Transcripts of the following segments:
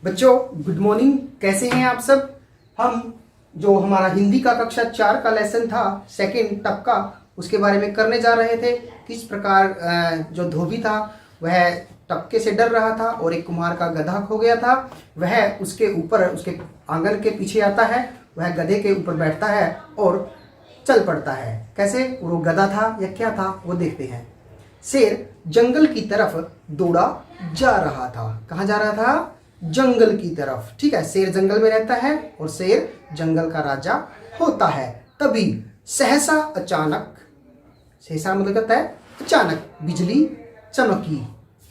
बच्चों good morning, कैसे हैं आप सब। हम जो हमारा हिंदी का कक्षा 4 का लेसन था सेकंड टप का, उसके बारे में करने जा रहे थे। किस प्रकार जो धोबी था वह टपके से डर रहा था और एक कुम्हार का गधा खो गया था। वह उसके ऊपर उसके आंगन के पीछे आता है, वह गधे के ऊपर बैठता है और चल पड़ता है। कैसे, वो गधा था या क्या था वो देखते हैं। शेर जंगल की तरफ दौड़ा जा रहा था। कहाँ जा रहा था? जंगल की तरफ। ठीक है, शेर जंगल में रहता है और शेर जंगल का राजा होता है। तभी सहसा अचानक, सहसा मतलब कहता है अचानक, बिजली चमकी।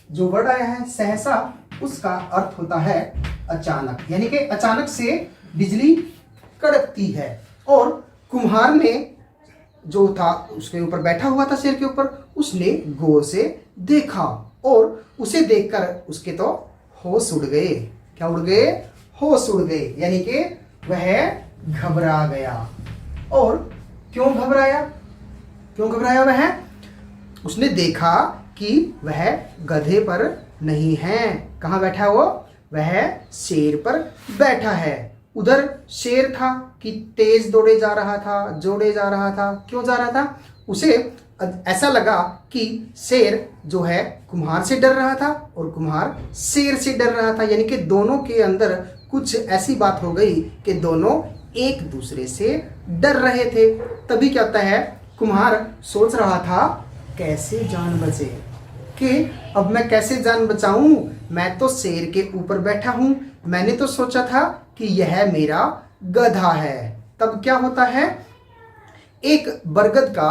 जो वर्ड आया है सहसा, उसका अर्थ होता है अचानक, यानी कि अचानक से बिजली कड़कती है। और कुम्हार ने जो था उसके ऊपर बैठा हुआ था शेर के ऊपर, उसने गौर से देखा और उसे देखकर उसके तो होश उड़ गए। क्या उड़ गए? होश उड़ गए, यानी कि वह घबरा गया। और क्यों घबराया? क्यों घबराया वह? उसने देखा कि वह गधे पर नहीं है। कहाँ बैठा वो? वह शेर पर बैठा है। उधर शेर था कि तेज दौड़े जा रहा था, जोड़े जा रहा था। क्यों जा रहा था? उसे ऐसा लगा कि शेर जो है कुम्हार से डर रहा था और कुम्हार शेर से डर रहा था, यानी कि दोनों के अंदर कुछ ऐसी बात हो गई कि दोनों एक दूसरे से डर रहे थे। तभी क्या होता है, कुम्हार सोच रहा था कैसे जान बचे, कि अब मैं कैसे जान बचाऊं। मैं तो शेर के ऊपर बैठा हूं, मैंने तो सोचा था कि यह मेरा गधा है। तब क्या होता है, एक बरगद का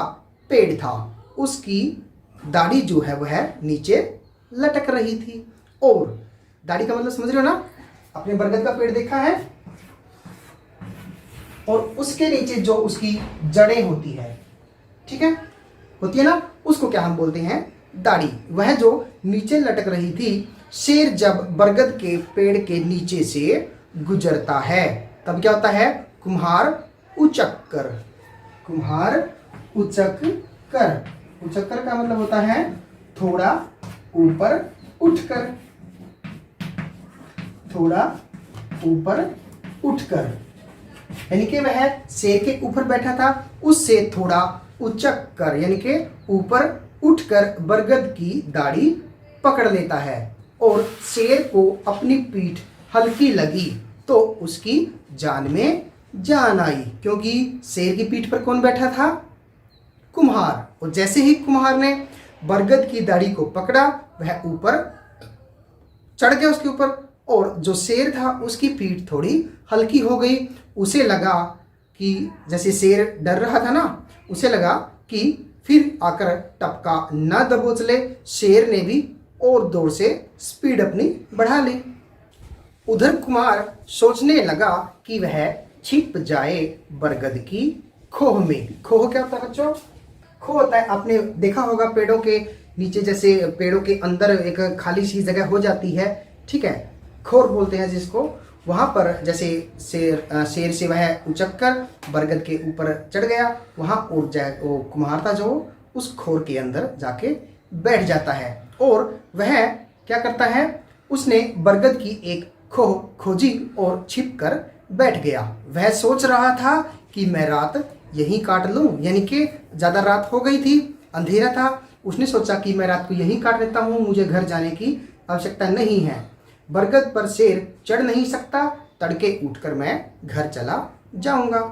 पेड़ था, उसकी दाढ़ी जो है वह नीचे लटक रही थी। और दाढ़ी का मतलब समझ रहे हो ना, आपने बरगद का पेड़ देखा है और उसके नीचे जो उसकी जड़ें होती है, ठीक है, होती है ना, उसको क्या हम बोलते हैं? दाढ़ी। वह जो नीचे लटक रही थी, शेर जब बरगद के पेड़ के नीचे से गुजरता है तब क्या होता है, कुम्हार उचक कर। कुम्हार उचक कर। उचक कर का मतलब होता है थोड़ा ऊपर उठकर। थोड़ा ऊपर उठकर, यानी कि वह शेर के ऊपर बैठा था, उससे थोड़ा उचक कर, यानी कि ऊपर उठकर बरगद की दाढ़ी पकड़ लेता है। और शेर को अपनी पीठ हल्की लगी तो उसकी जान में जान आई, क्योंकि शेर की पीठ पर कौन बैठा था? कुम्हार। और जैसे ही कुम्हार ने बरगद की दाढ़ी को पकड़ा, वह ऊपर चढ़ गया उसके ऊपर, और जो शेर था उसकी पीठ थोड़ी हल्की हो गई। उसे लगा कि जैसे शेर डर रहा था ना, उसे लगा कि फिर आकर टपका न दबोच ले। शेर ने भी और जोर से स्पीड अपनी बढ़ा ली। उधर कुमार सोचने लगा कि वह छिप जाए बरगद की खोह में। खोह क्या होता है बच्चों? खोह होता है, आपने देखा होगा पेड़ों के नीचे, जैसे पेड़ों के अंदर एक खाली सी जगह हो जाती है, ठीक है, खोर बोलते हैं जिसको। वहां पर जैसे शेर से वह उचक कर बरगद के ऊपर चढ़ गया, वहां और वो कुम्हार था जो उस खोर के अंदर जाके बैठ जाता है। और वह क्या करता है, उसने बरगद की एक खोह खोजी और छिप कर बैठ गया। वह सोच रहा था कि मैं रात यहीं काट लूं, यानी कि ज्यादा रात हो गई थी, अंधेरा था। उसने सोचा कि मैं रात को यहीं काट लेता हूं, मुझे घर जाने की आवश्यकता नहीं है। बरगद पर शेर चढ़ नहीं सकता, तड़के उठकर मैं घर चला जाऊंगा।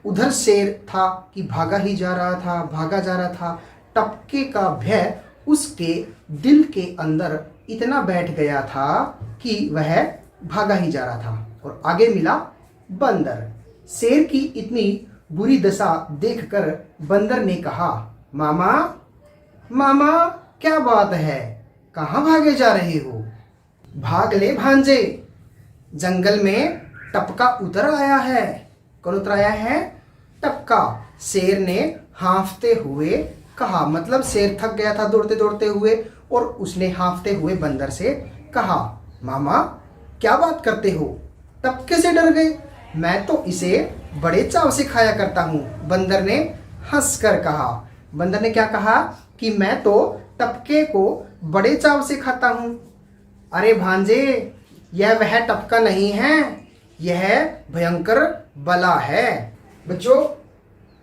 उधर शेर था कि भागा ही जा रहा था, भागा जा रहा था। टपके का भय उसके दिल के अंदर इतना बैठ गया था कि वह भागा ही जा रहा था। और आगे मिला बंदर। शेर की इतनी बुरी दशा देखकर बंदर ने कहा, मामा मामा क्या बात है, कहाँ भागे जा रहे हो? भाग ले भांजे, जंगल में टपका उतर आया है। कौन उतर आया है? टपका। शेर ने हांफते हुए कहा, मतलब शेर थक गया था दौड़ते दौड़ते हुए, और उसने हांफते हुए बंदर से कहा, मामा क्या बात करते हो, टपके से डर गए? मैं तो इसे बड़े चाव से खाया करता हूं। बंदर ने हंसकर कहा। बंदर ने क्या कहा? कि मैं तो टपके को बड़े चाव से खाता हूं। अरे भांजे, यह वह टपका नहीं है, यह भयंकर बला है। बच्चों,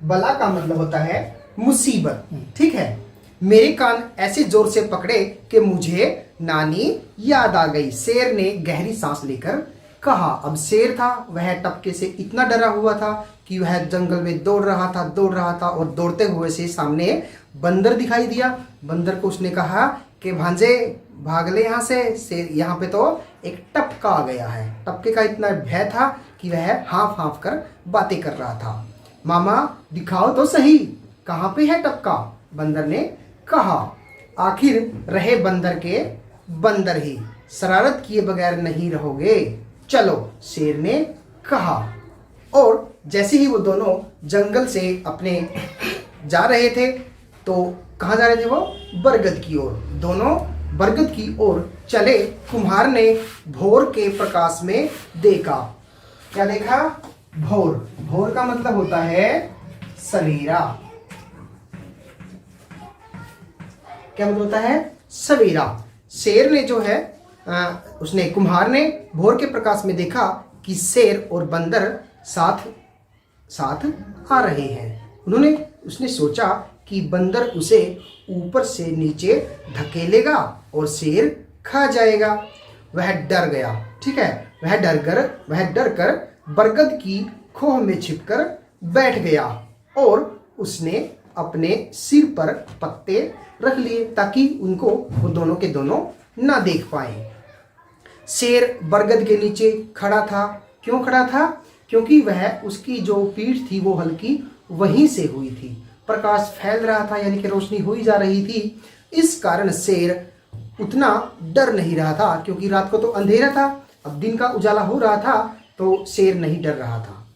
बला का मतलब होता है मुसीबत, ठीक है। मेरे कान ऐसे जोर से पकड़े कि मुझे नानी याद आ गई, शेर ने गहरी सांस लेकर कहा। अब शेर था, वह टपके से इतना डरा हुआ था कि वह जंगल में दौड़ रहा था और दौड़ते हुए से सामने बंदर दिखाई दिया। बंदर को उसने कहा कि भांजे भाग ले यहाँ से यहाँ पे तो एक टपका आ गया है। टपके का इतना भय था कि वह हाँफ हाँफ कर बातें कर रहा था। मामा दिखाओ तो सही, कहाँ पे है टपका? बंदर ने कहा। आखिर रहे बंदर के बंदर ही, शरारत किए बगैर नहीं रहोगे, चलो, शेर ने कहा। और जैसे ही वो दोनों जंगल से अपने जा रहे थे, तो कहाँ जा रहे थे वो? बरगद की ओर। दोनों बरगद की ओर चले। कुम्हार ने भोर के प्रकाश में देखा। क्या देखा? भोर। भोर का मतलब होता है सवेरा। क्या मतलब होता है? सवेरा। शेर ने जो है उसने कुम्हार ने भोर के प्रकाश में देखा कि शेर और बंदर साथ साथ आ रहे हैं। उसने सोचा कि बंदर उसे ऊपर से नीचे धकेलेगा और शेर खा जाएगा। वह डर गया, ठीक है। वह डर कर बरगद की खोह में छिपकर बैठ गया और उसने अपने सिर पर पत्ते रख लिए ताकि उनको वो दोनों के दोनों ना देख पाए। शेर बरगद के नीचे खड़ा था। क्यों खड़ा था? क्योंकि वह उसकी जो पीठ थी वो हल्की वहीं से हुई थी। प्रकाश फैल रहा था, यानी कि रोशनी हुई जा रही थी। इस कारण शेर उतना डर नहीं रहा था, क्योंकि रात को तो अंधेरा था, अब दिन का उजाला हो रहा था, तो शेर नहीं डर रहा था।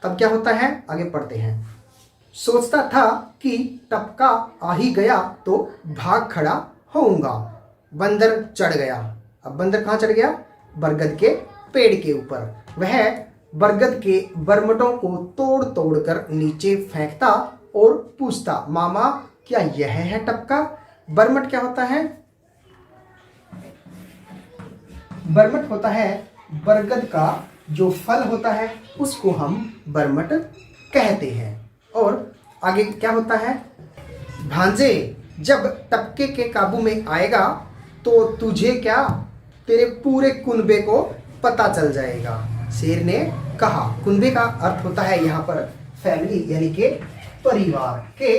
तब क्या होता है, आगे पढ़ते हैं। सोचता था कि टपका आ ही गया तो भाग खड़ा होऊंगा। बंदर चढ़ गया। अब बंदर कहाँ चढ़ गया? बरगद के पेड़ के ऊपर। वह बरगद के बरमटों को तोड़ तोड़ कर नीचे फेंकता और पूछता, मामा क्या यह है टपका? बरमट क्या होता है? बरमट होता है बरगद का जो फल होता है, उसको हम बरमट कहते हैं। और आगे क्या होता है? भांजे जब टपके के काबू में आएगा तो तुझे क्या, तेरे पूरे कुनबे को पता चल जाएगा, शेर ने कहा। कुनबे का अर्थ होता है यहाँ पर फैमिली, यानी कि परिवार के।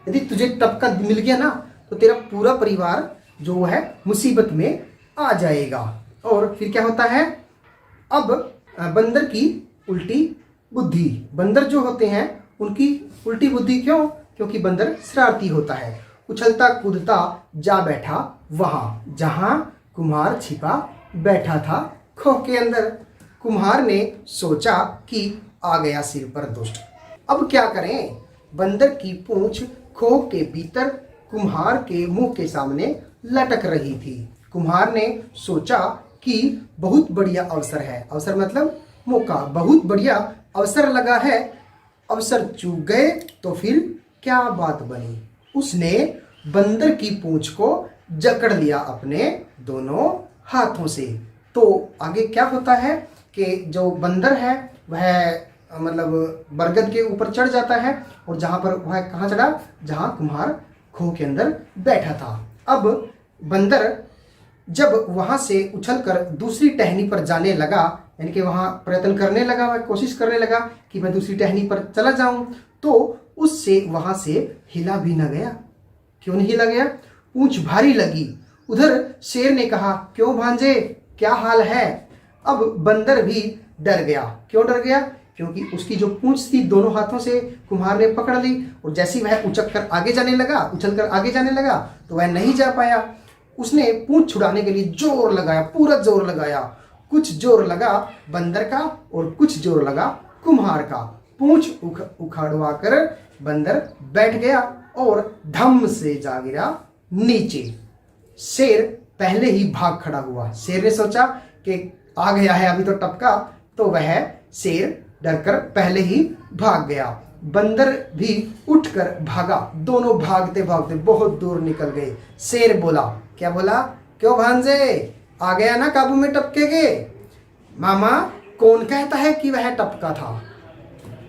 यदि तुझे टपका मिल गया ना, तो तेरा पूरा परिवार जो है मुसीबत में आ जाएगा। और फिर क्या होता है? अब बंदर की उल्टी बुद्धि। बंदर जो होते हैं उनकी उल्टी बुद्धि क्यों? क्योंकि बंदर शरारती होता है। उछलता कूदता जा बैठा वहां जहां कुम्हार छिपा बैठा था खोह के अंदर। कुम्हार ने सोचा कि आ गया सिर पर दुष्ट, अब क्या करें? बंदर की पूंछ खोह के भीतर कुम्हार के मुंह के सामने लटक रही थी। कुम्हार ने सोचा कि बहुत बढ़िया अवसर है। अवसर मतलब मौका। बहुत बढ़िया अवसर लगा है। अवसर चूक गए तो फिर क्या बात बनी। उसने बंदर की पूंछ को जकड़ लिया अपने दोनों हाथों से। तो आगे क्या होता है कि जो बंदर है वह मतलब बरगद के ऊपर चढ़ जाता है, और जहां पर वह कहाँ चढ़ा? जहां कुम्हार खोह के अंदर बैठा था। अब बंदर जब वहां से उछलकर दूसरी टहनी पर जाने लगा, यानी कि वहां प्रयत्न करने लगा, वह कोशिश करने लगा कि मैं दूसरी टहनी पर चला जाऊं, तो उससे वहां से हिला भी न गया। क्यों नहीं हिला गया? पूंछ भारी लगी। उधर शेर ने कहा, क्यों भांजे, क्या हाल है? अब बंदर भी डर गया। क्यों डर गया? क्योंकि उसकी जो पूंछ थी दोनों हाथों से कुम्हार ने पकड़ ली, और जैसे वह उछलकर आगे जाने लगा तो वह नहीं जा पाया। उसने पूंछ छुड़ाने के लिए जोर लगाया, पूरा जोर लगाया। कुछ जोर लगा बंदर का और कुछ जोर लगा कुम्हार का। पूंछ उखाड़वा कर बंदर बैठ गया और धम से जा गिरा नीचे। शेर पहले ही भाग खड़ा हुआ। शेर ने सोचा कि आ गया है अभी तो टपका, तो वह शेर डरकर पहले ही भाग गया। बंदर भी उठकर भागा। दोनों भागते भागते बहुत दूर निकल गए। शेर बोला, क्या बोला? क्यों भांजे, आ गया ना काबू में टपके के? मामा कौन कहता है कि वह टपका था?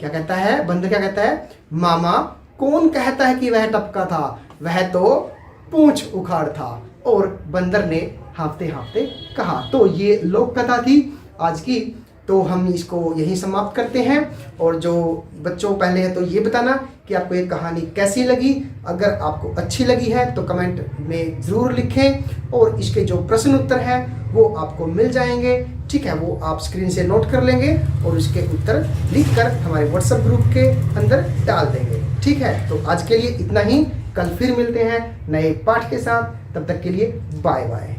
क्या कहता है बंदर, क्या कहता है? मामा कौन कहता है कि वह टपका था, वह तो पूंछ उखाड़ था। और बंदर ने हाँफते हाँफते कहा। तो ये लोक कथा थी आज की, तो हम इसको यहीं समाप्त करते हैं। और जो बच्चों पहले है तो ये बताना कि आपको ये कहानी कैसी लगी। अगर आपको अच्छी लगी है तो कमेंट में ज़रूर लिखें, और इसके जो प्रश्न उत्तर है वो आपको मिल जाएंगे, ठीक है, वो आप स्क्रीन से नोट कर लेंगे और उसके उत्तर लिख कर हमारे व्हाट्सएप ग्रुप के अंदर डाल देंगे, ठीक है। तो आज के लिए इतना ही, कल फिर मिलते हैं नए पाठ के साथ, तब तक के लिए बाय बाय।